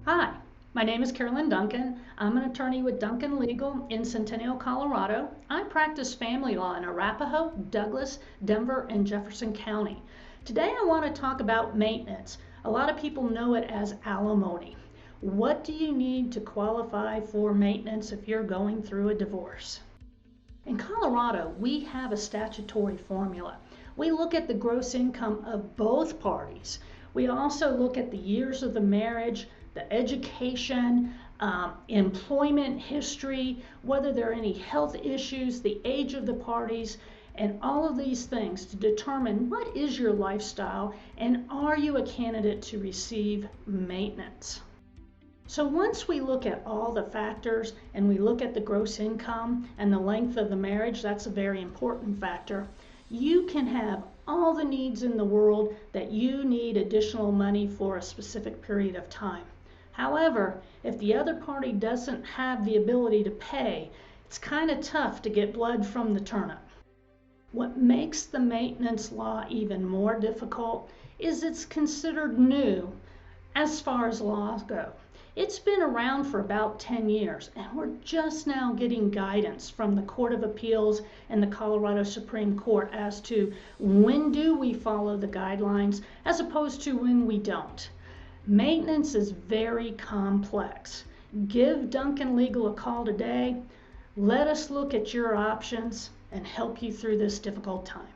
Hi, my name is Carolyn Duncan. I'm an attorney with Duncan Legal in Centennial, Colorado. I practice family law in Arapahoe, Douglas, Denver, and Jefferson County. Today I want to talk about maintenance. A lot of people know it as alimony. What do you need to qualify for maintenance if you're going through a divorce? In Colorado, we have a statutory formula. We look at the gross income of both parties. We also look at the years of the marriage, the education, employment history, whether there are any health issues, the age of the parties, and all of these things to determine what is your lifestyle and are you a candidate to receive maintenance. So once we look at all the factors and we look at the gross income and the length of the marriage, that's a very important factor. You can have all the needs in the world that you need additional money for a specific period of time. However, if the other party doesn't have the ability to pay, it's kind of tough to get blood from the turnip. What makes the maintenance law even more difficult is it's considered new as far as laws go. It's been around for about 10 years, and we're just now getting guidance from the Court of Appeals and the Colorado Supreme Court as to when do we follow the guidelines as opposed to when we don't. Maintenance is very complex. Give Duncan Legal a call today. Let us look at your options and help you through this difficult time.